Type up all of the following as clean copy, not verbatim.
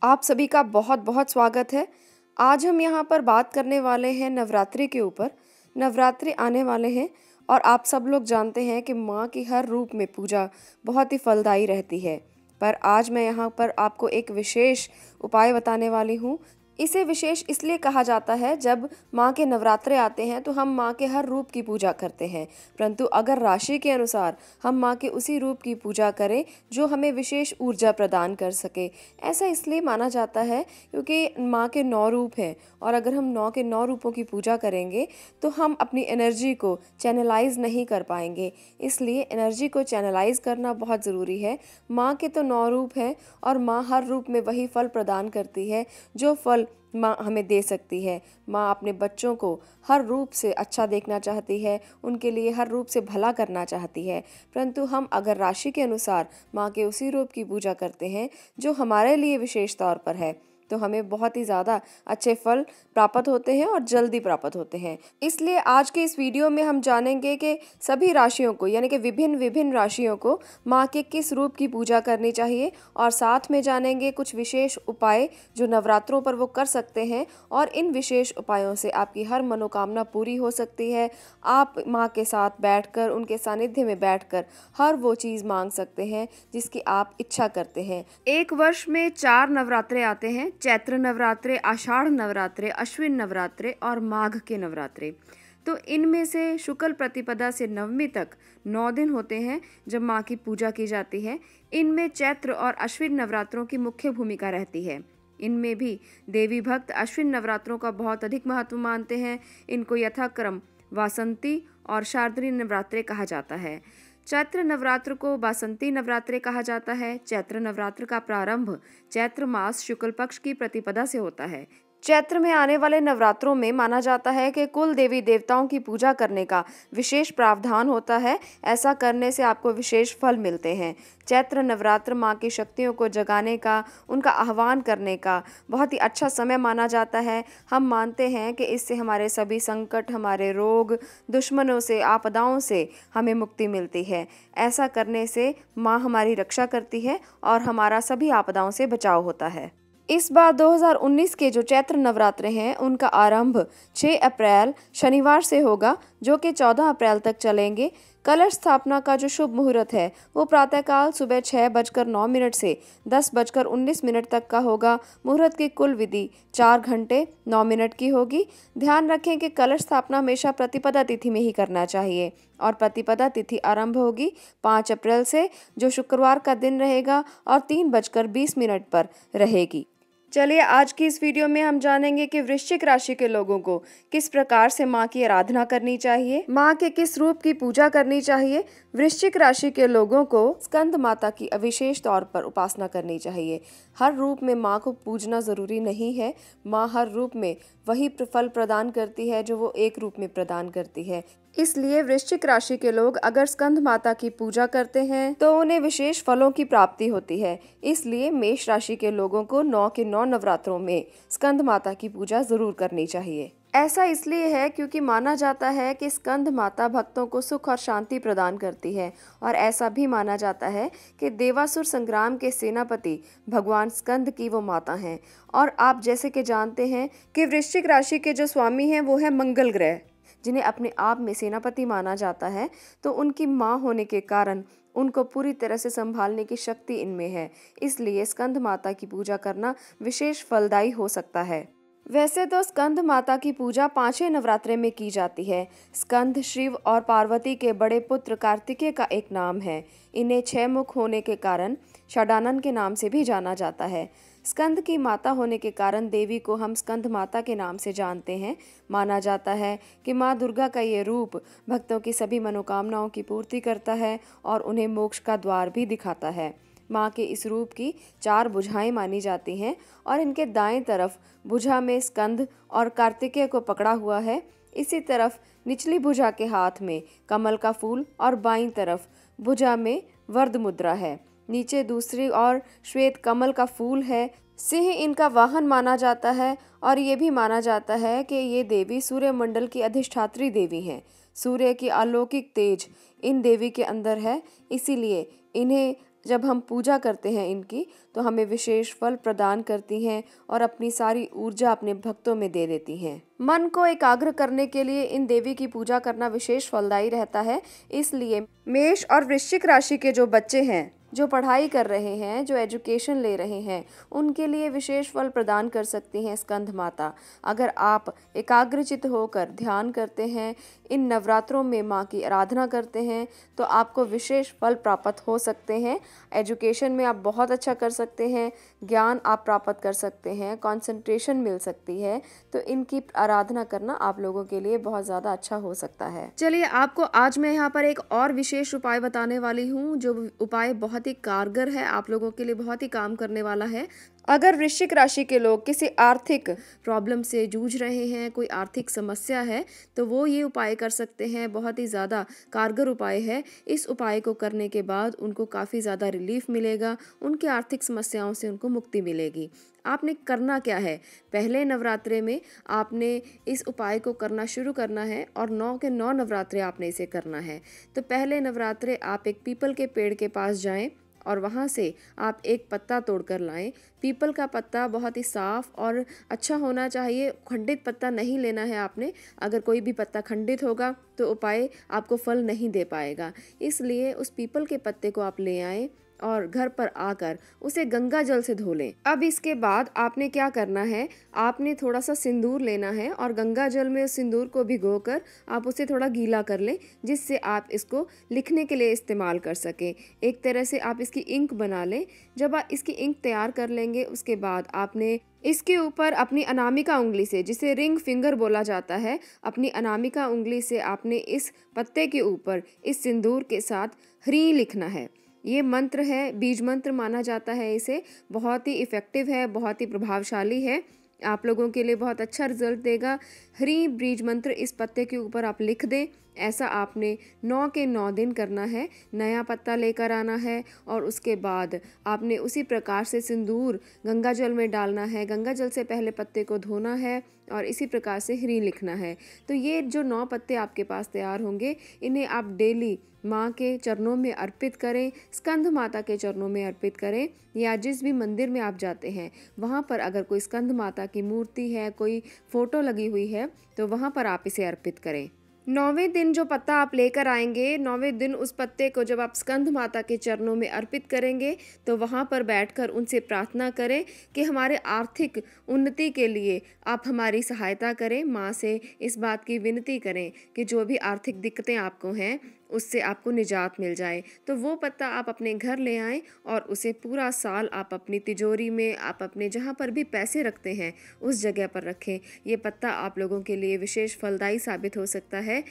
आप सभी का बहुत बहुत स्वागत है। आज हम यहाँ पर बात करने वाले हैं नवरात्रि के ऊपर। नवरात्रि आने वाले हैं और आप सब लोग जानते हैं कि माँ की हर रूप में पूजा बहुत ही फलदायी रहती है। पर आज मैं यहाँ पर आपको एक विशेष उपाय बताने वाली हूँ। इसे विशेष इसलिए कहा जाता है जब माँ के नवरात्रे आते हैं तो हम माँ के हर रूप की पूजा करते हैं, परंतु अगर राशि के अनुसार हम माँ के उसी रूप की पूजा करें जो हमें विशेष ऊर्जा प्रदान कर सके। ऐसा इसलिए माना जाता है क्योंकि माँ के 9 रूप हैं और अगर हम 9 के 9 रूपों की पूजा करेंगे तो हम अपनी एनर्जी को चैनलाइज नहीं कर पाएंगे। इसलिए एनर्जी को चैनलाइज करना बहुत ज़रूरी है। माँ के तो 9 रूप हैं और माँ हर रूप में वही फल प्रदान करती है जो फल माँ हमें दे सकती है। माँ अपने बच्चों को हर रूप से अच्छा देखना चाहती है, उनके लिए हर रूप से भला करना चाहती है, परंतु हम अगर राशि के अनुसार माँ के उसी रूप की पूजा करते हैं जो हमारे लिए विशेष तौर पर है तो हमें बहुत ही ज़्यादा अच्छे फल प्राप्त होते हैं और जल्दी प्राप्त होते हैं। इसलिए आज के इस वीडियो में हम जानेंगे कि सभी राशियों को यानी कि विभिन्न विभिन्न राशियों को माँ के किस रूप की पूजा करनी चाहिए और साथ में जानेंगे कुछ विशेष उपाय जो नवरात्रों पर वो कर सकते हैं और इन विशेष उपायों से आपकी हर मनोकामना पूरी हो सकती है। आप माँ के साथ बैठकर उनके सानिध्य में बैठकर हर वो चीज़ मांग सकते हैं जिसकी आप इच्छा करते हैं। एक वर्ष में 4 नवरात्रे आते हैं, चैत्र नवरात्रे, आषाढ़ नवरात्रे, अश्विन नवरात्रे और माघ के नवरात्रे। तो इनमें से शुक्ल प्रतिपदा से नवमी तक 9 दिन होते हैं जब माँ की पूजा की जाती है। इनमें चैत्र और अश्विन नवरात्रों की मुख्य भूमिका रहती है। इनमें भी देवी भक्त अश्विन नवरात्रों का बहुत अधिक महत्व मानते हैं। इनको यथाक्रम वासंती और शारदीय नवरात्रे कहा जाता है। चैत्र नवरात्र को बासंती नवरात्रे कहा जाता है। चैत्र नवरात्र का प्रारंभ चैत्र मास शुक्ल पक्ष की प्रतिपदा से होता है। चैत्र में आने वाले नवरात्रों में माना जाता है कि कुल देवी देवताओं की पूजा करने का विशेष प्रावधान होता है। ऐसा करने से आपको विशेष फल मिलते हैं। चैत्र नवरात्र माँ की शक्तियों को जगाने का, उनका आह्वान करने का बहुत ही अच्छा समय माना जाता है। हम मानते हैं कि इससे हमारे सभी संकट, हमारे रोग, दुश्मनों से, आपदाओं से हमें मुक्ति मिलती है। ऐसा करने से माँ हमारी रक्षा करती है और हमारा सभी आपदाओं से बचाव होता है। इस बार 2019 के जो चैत्र नवरात्रे हैं उनका आरंभ 6 अप्रैल शनिवार से होगा जो कि 14 अप्रैल तक चलेंगे। कलश स्थापना का जो शुभ मुहूर्त है वो प्रातःकाल सुबह 6:09 से 10:19 तक का होगा। मुहूर्त की कुल विधि 4 घंटे 9 मिनट की होगी। ध्यान रखें कि कलश स्थापना हमेशा प्रतिपदा तिथि में ही करना चाहिए और प्रतिपदा तिथि आरंभ होगी 5 अप्रैल से जो शुक्रवार का दिन रहेगा और 3:20 पर रहेगी। चलिए आज की इस वीडियो में हम जानेंगे कि वृश्चिक राशि के लोगों को किस प्रकार से माँ की आराधना करनी चाहिए, माँ के किस रूप की पूजा करनी चाहिए। वृश्चिक राशि के लोगों को स्कंद माता की विशेष तौर पर उपासना करनी चाहिए। हर रूप में माँ को पूजना जरूरी नहीं है। माँ हर रूप में वही फल प्रदान करती है जो वो एक रूप में प्रदान करती है। इसलिए वृश्चिक राशि के लोग अगर स्कंद माता की पूजा करते हैं तो उन्हें विशेष फलों की प्राप्ति होती है। इसलिए मेष राशि के लोगों को 9 के 9 नवरात्रों में स्कंद माता की पूजा जरूर करनी चाहिए। ऐसा इसलिए है क्योंकि माना जाता है कि स्कंद माता भक्तों को सुख और शांति प्रदान करती है और ऐसा भी माना जाता है कि देवासुर संग्राम के सेनापति भगवान स्कंद की वो माता हैं। और आप जैसे कि जानते हैं कि वृश्चिक राशि के जो स्वामी हैं वो है मंगल ग्रह, जिन्हें अपने आप में सेनापति माना जाता है। तो उनकी माँ होने के कारण उनको पूरी तरह से संभालने की शक्ति इनमें है। इसलिए स्कंद माता की पूजा करना विशेष फलदायी हो सकता है। वैसे तो स्कंद माता की पूजा 5 नवरात्रे में की जाती है। स्कंद शिव और पार्वती के बड़े पुत्र कार्तिकेय का एक नाम है। इन्हें 6 मुख होने के कारण षडानन के नाम से भी जाना जाता है। स्कंद की माता होने के कारण देवी को हम स्कंद माता के नाम से जानते हैं। माना जाता है कि माँ दुर्गा का ये रूप भक्तों की सभी मनोकामनाओं की पूर्ति करता है और उन्हें मोक्ष का द्वार भी दिखाता है। माँ के इस रूप की 4 भुजाएं मानी जाती हैं और इनके दाएं तरफ भुजा में स्कंद और कार्तिकेय को पकड़ा हुआ है। इसी तरफ निचली भुजा के हाथ में कमल का फूल और बाईं तरफ भुजा में वर्ध मुद्रा है। नीचे दूसरी ओर श्वेत कमल का फूल है। सिंह इनका वाहन माना जाता है और ये भी माना जाता है कि ये देवी सूर्य मंडल की अधिष्ठात्री देवी हैं। सूर्य की अलौकिक तेज इन देवी के अंदर है, इसीलिए इन्हें जब हम पूजा करते हैं इनकी तो हमें विशेष फल प्रदान करती हैं और अपनी सारी ऊर्जा अपने भक्तों में दे देती हैं। मन को एकाग्र करने के लिए इन देवी की पूजा करना विशेष फलदायी रहता है। इसलिए मेष और वृश्चिक राशि के जो बच्चे हैं, जो पढ़ाई कर रहे हैं, जो एजुकेशन ले रहे हैं, उनके लिए विशेष फल प्रदान कर सकती हैं स्कंद माता। अगर आप एकाग्रचित होकर ध्यान करते हैं, इन नवरात्रों में माँ की आराधना करते हैं तो आपको विशेष फल प्राप्त हो सकते हैं। एजुकेशन में आप बहुत अच्छा कर सकते हैं, ज्ञान आप प्राप्त कर सकते हैं, कंसंट्रेशन मिल सकती है। तो इनकी आराधना करना आप लोगों के लिए बहुत ज़्यादा अच्छा हो सकता है। चलिए, आपको आज मैं यहाँ पर एक और विशेष उपाय बताने वाली हूँ, जो उपाय बहुत ही कारगर है, आप लोगों के लिए बहुत ही काम करने वाला है। अगर वृश्चिक राशि के लोग किसी आर्थिक प्रॉब्लम से जूझ रहे हैं, कोई आर्थिक समस्या है, तो वो ये उपाय कर सकते हैं। बहुत ही ज़्यादा कारगर उपाय है। इस उपाय को करने के बाद उनको काफ़ी ज़्यादा रिलीफ मिलेगा, उनके आर्थिक समस्याओं से उनको मुक्ति मिलेगी। आपने करना क्या है, पहले नवरात्रे में आपने इस उपाय को करना शुरू करना है और 9 के 9 नवरात्रे आपने इसे करना है। तो पहले नवरात्रे आप एक पीपल के पेड़ के पास जाएं और वहाँ से आप एक पत्ता तोड़कर लाएं। पीपल का पत्ता बहुत ही साफ और अच्छा होना चाहिए, खंडित पत्ता नहीं लेना है आपने। अगर कोई भी पत्ता खंडित होगा तो उपाय आपको फल नहीं दे पाएगा। इसलिए उस पीपल के पत्ते को आप ले आएं और घर पर आकर उसे गंगा जल से धो लें। अब इसके बाद आपने क्या करना है, आपने थोड़ा सा सिंदूर लेना है और गंगा जल में उस सिंदूर को भिगोकर आप उसे थोड़ा गीला कर लें, जिससे आप इसको लिखने के लिए इस्तेमाल कर सकें। एक तरह से आप इसकी इंक बना लें। जब आप इसकी इंक तैयार कर लेंगे, उसके बाद आपने इसके ऊपर अपनी अनामिका उंगली से, जिसे रिंग फिंगर बोला जाता है, अपनी अनामिका उंगली से आपने इस पत्ते के ऊपर इस सिंदूर के साथ ह्रीं लिखना है। ये मंत्र है, बीज मंत्र माना जाता है इसे। बहुत ही इफ़ेक्टिव है, बहुत ही प्रभावशाली है, आप लोगों के लिए बहुत अच्छा रिजल्ट देगा। ह्रीं बीज मंत्र इस पत्ते के ऊपर आप लिख दें। ऐसा आपने 9 के 9 दिन करना है। नया पत्ता लेकर आना है और उसके बाद आपने उसी प्रकार से सिंदूर गंगा जल में डालना है। गंगा जल से पहले पत्ते को धोना है और इसी प्रकार से ह्रीं लिखना है। तो ये जो 9 पत्ते आपके पास तैयार होंगे, इन्हें आप डेली माँ के चरणों में अर्पित करें, स्कंद माता के चरणों में अर्पित करें, या जिस भी मंदिर में आप जाते हैं वहाँ पर अगर कोई स्कंद माता की मूर्ति है, कोई फोटो लगी हुई है, तो वहाँ पर आप इसे अर्पित करें। 9वें दिन जो पत्ता आप लेकर आएंगे, 9वें दिन उस पत्ते को जब आप स्कंद माता के चरणों में अर्पित करेंगे तो वहाँ पर बैठकर उनसे प्रार्थना करें कि हमारे आर्थिक उन्नति के लिए आप हमारी सहायता करें। माँ से इस बात की विनती करें कि जो भी आर्थिक दिक्कतें आपको हैं उससे आपको निजात मिल जाए। तो वो पत्ता आप अपने घर ले आएं और उसे पूरा साल आप अपनी तिजोरी में, आप अपने जहाँ पर भी पैसे रखते हैं उस जगह पर रखें। ये पत्ता आप लोगों के लिए विशेष फलदायी साबित हो सकता है।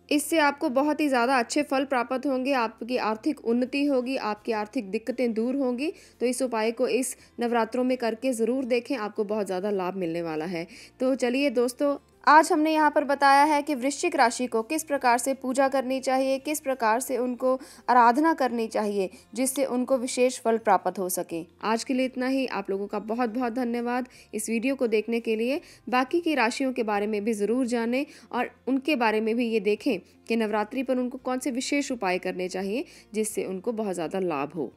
इससे आपको बहुत ही ज़्यादा अच्छे फल प्राप्त होंगे, आपकी आर्थिक उन्नति होगी, आपकी आर्थिक दिक्कतें दूर होंगी। तो इस उपाय को इस नवरात्रों में करके ज़रूर देखें, आपको बहुत ज़्यादा लाभ मिलने वाला है। तो चलिए दोस्तों, आज हमने यहाँ पर बताया है कि वृश्चिक राशि को किस प्रकार से पूजा करनी चाहिए, किस प्रकार से उनको आराधना करनी चाहिए, जिससे उनको विशेष फल प्राप्त हो सके। आज के लिए इतना ही। आप लोगों का बहुत बहुत धन्यवाद इस वीडियो को देखने के लिए। बाकी की राशियों के बारे में भी ज़रूर जानें और उनके बारे में भी ये देखें कि नवरात्रि पर उनको कौन से विशेष उपाय करने चाहिए जिससे उनको बहुत ज़्यादा लाभ हो।